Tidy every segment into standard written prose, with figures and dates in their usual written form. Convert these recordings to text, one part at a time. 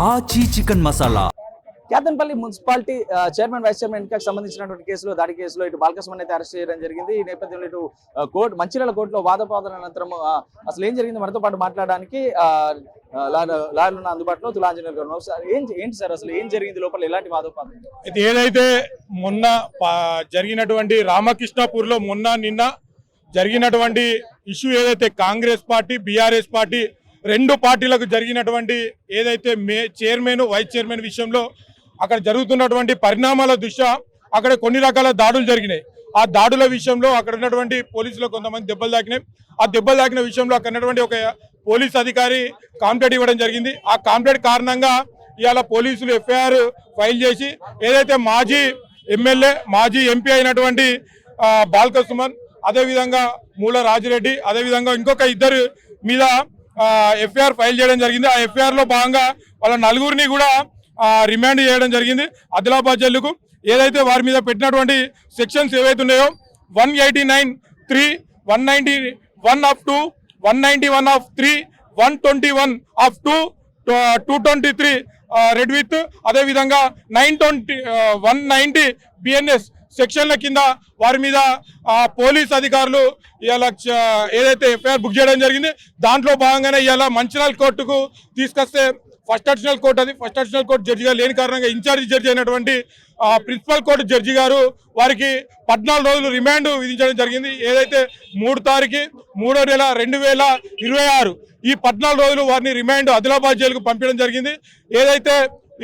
ఆచి chicken masala. Ketanpalli municipality chairman vice chairman ఎన్నికకు సంబంధించినటువంటి కేసులో దాడి కేసులో ఇటు బాలకృష్ణ అయితే అరెస్ట్ చేయడం జరిగింది. ఈ నేపథ్యంలో ఇటు మంచిర్యాల కోర్టులో వాదపాదన అనంతరం అసలు ఏం జరిగింది మనతో పాటు మాట్లాడడానికి లాయర్లు ఉన్న అందుబాటులో తులాంజనేయులు గారు. సార్ ఏంటి సార్ అసలు ఏం జరిగింది, లోపల ఎలాంటి వాదోపాదన? అయితే ఏదైతే మొన్న జరిగినటువంటి రామకృష్ణపూర్ లో నిన్న జరిగినటువంటి ఇష్యూ ఏదైతే కాంగ్రెస్ పార్టీ బీఆర్ఎస్ పార్టీ రెండు పార్టీలకు జరిగినటువంటి ఏదైతే చైర్మన్ వైస్ చైర్మన్ విషయంలో అక్కడ జరుగుతున్నటువంటి పరిణామాల దృష్ట్యా అక్కడ కొన్ని రకాల దాడులు జరిగినాయి. ఆ దాడుల విషయంలో అక్కడ ఉన్నటువంటి పోలీసులు కొంతమంది దెబ్బలు తాకినాయి. ఆ దెబ్బలు తాకిన విషయంలో అక్కడ ఉన్నటువంటి ఒక పోలీస్ అధికారి కాంప్లైంట్ ఇవ్వడం జరిగింది. ఆ కాంప్లైంట్ కారణంగా ఇవాళ పోలీసులు ఎఫ్ఐఆర్ ఫైల్ చేసి ఏదైతే మాజీ ఎమ్మెల్యే మాజీ ఎంపీ అయినటువంటి బాల్క సుమన్, అదేవిధంగా మూల రాజిరెడ్డి, అదేవిధంగా ఇంకొక ఇద్దరు మీద ఎఫ్ఐఆర్ ఫైల్ చేయడం జరిగింది. ఆ ఎఫ్ఐఆర్ లో భాగంగా వాళ్ళ నలుగురిని కూడా రిమాండ్ చేయడం జరిగింది ఆదిలాబాద్ జైలుకు. ఏదైతే వారి మీద పెట్టినటువంటి సెక్షన్స్ ఏవైతే ఉన్నాయో 189(3), 191(2), 191(3), 121(2), 223 రెడ్ విత్, అదేవిధంగా 190 BNS సెక్షన్ల కింద వారి మీద పోలీస్ అధికారులు ఇవాళ ఏదైతే ఎఫ్ఐఆర్ బుక్ చేయడం జరిగింది. దాంట్లో భాగంగానే ఇవాళ మంచిర్యాల కోర్టుకు తీసుకొస్తే ఫస్ట్ అడిషనల్ కోర్టు, అది ఫస్ట్ అడిషనల్ కోర్టు జడ్జిగా లేని కారణంగా ఇన్ఛార్జి జడ్జి అయినటువంటి ప్రిన్సిపల్ కోర్టు జడ్జి గారు వారికి 14 రోజులు రిమాండ్ విధించడం జరిగింది. ఏదైతే 3 తారీఖు 3వ నెల 2026 ఈ 14 రోజులు వారిని రిమాండ్ ఆదిలాబాద్ జైలుకు పంపించడం జరిగింది. ఏదైతే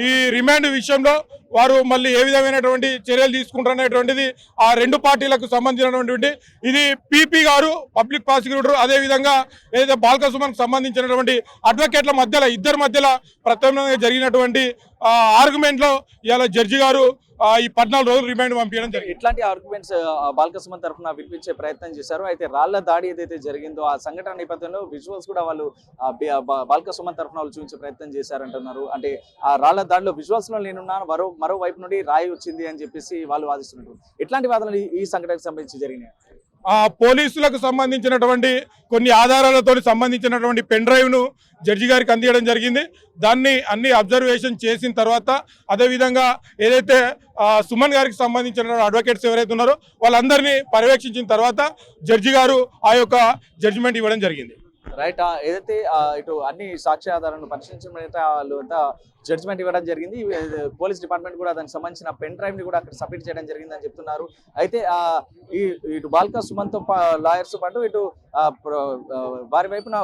ఈ రిమాండ్ విషయంలో వారు మళ్ళీ ఏ విధమైనటువంటి చర్యలు తీసుకుంటారనేటువంటిది ఆ రెండు పార్టీలకు సంబంధించినటువంటి ఇది పీపీ గారు పబ్లిక్ ప్రాసిక్యూటర్, అదేవిధంగా ఏదైతే బాల్క సుమన్కు సంబంధించినటువంటి అడ్వకేట్ల మధ్యలో ఇద్దరి మధ్యలో ప్రత్యామ్నాయంగా జరిగినటువంటి ఆర్గ్యుమెంట్లో ఇవాళ జడ్జి గారు ఈ 14 రోజులు రిమాండ్ పంపించడం జరిగింది. ఇట్లాంటి ఆర్గ్యుమెంట్స్ బాల్క సుమన్ తరఫున వినిపించే ప్రయత్నం చేశారు. అయితే రాళ్ల దాడి ఏదైతే జరిగిందో ఆ సంఘటన నేపథ్యంలో విజువల్స్ కూడా వాళ్ళు బాల్క సుమన్ తరఫున వాళ్ళు చూపించే ప్రయత్నం చేశారంటున్నారు. అంటే ఆ రాళ్ల దాడిలో విజువల్స్ లో నేనున్నాను, మరో వైపు నుండి రాయి వచ్చింది అని చెప్పేసి వాళ్ళు వాదిస్తున్నారు. ఎట్లాంటి వాదనలు ఈ సంఘటనకు సంబంధించి జరిగినాయి? పోలీసులకు సంబంధించినటువంటి కొన్ని ఆధారాలతో సంబంధించినటువంటి పెన్ డ్రైవ్ ను జడ్జి గారికి అందించడం జరిగింది. దాన్ని అన్ని అబ్జర్వేషన్ చేసిన తర్వాత, అదేవిధంగా ఏదైతే సుమన్ గారికి సంబంధించిన అడ్వకేట్స్ ఎవరైతే ఉన్నారో వాళ్ళందరినీ పర్యవేక్షించిన తర్వాత జడ్జి గారు ఆ యొక్క జడ్జిమెంట్ ఇవ్వడం జరిగింది. రైట్, ఏదైతే ఇటు అన్ని సాక్ష్యాధారాలను పరిశీలించిన వాళ్ళు అంతా జడ్జిమెంట్ ఇవ్వడం జరిగింది. పోలీస్ డిపార్ట్మెంట్ కూడా దానికి సంబంధించిన పెన్ డ్రైవ్ ని కూడా అక్కడ సబ్మిట్ చేయడం జరిగిందని చెప్తున్నారు. అయితే ఇటు బాల్క సుమన్ తో లాయర్స్ పాటు ఇటు వారి వైపున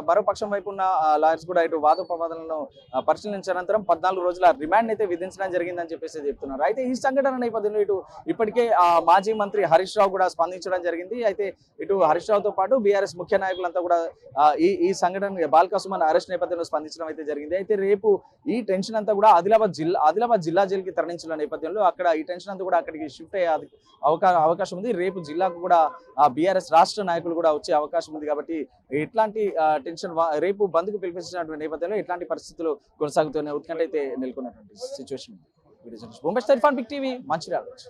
మరో పక్షం వైపు ఉన్న లాయర్స్ కూడా ఇటు వాదోపవాదనలను పరిశీలించిన అనంతరం 14 రోజుల రిమాండ్ అయితే విధించడం జరిగిందని చెప్పేసి చెప్తున్నారు. అయితే ఈ సంఘటన నేపథ్యంలో ఇప్పటికే మాజీ మంత్రి హరీష్ రావు కూడా స్పందించడం జరిగింది. అయితే ఇటు హరీష్ రావుతో పాటు బీఆర్ఎస్ ముఖ్య నాయకులంతా కూడా ఈ సంఘటన బాల్క సుమన్ అరెస్ట్ నేపథ్యంలో స్పందించడం అయితే జరిగింది. అయితే రేపు ఈ టెన్షన్ అంతా కూడా ఆదిలాబాద్ జిల్లా జైలుకి తరలించిన నేపథ్యంలో అక్కడ ఈ టెన్షన్ అంతా కూడా అక్కడికి షిఫ్ట్ అయ్యే అవకాశం ఉంది. రేపు జిల్లాకు కూడా బీఆర్ఎస్ రాష్ట్ర నాయకులు కూడా వచ్చే అవకాశం ఉంది. కాబట్టి ఎట్లాంటి టెన్షన్ రేపు బంద్కు పిలిపించినటువంటి నేపథ్యంలో ఎట్లాంటి పరిస్థితులు కొనసాగుతున్న ఉత్కంఠ అయితే నెలకొన్నటువంటి సిచ్యువేషన్. Big TV Mancherial.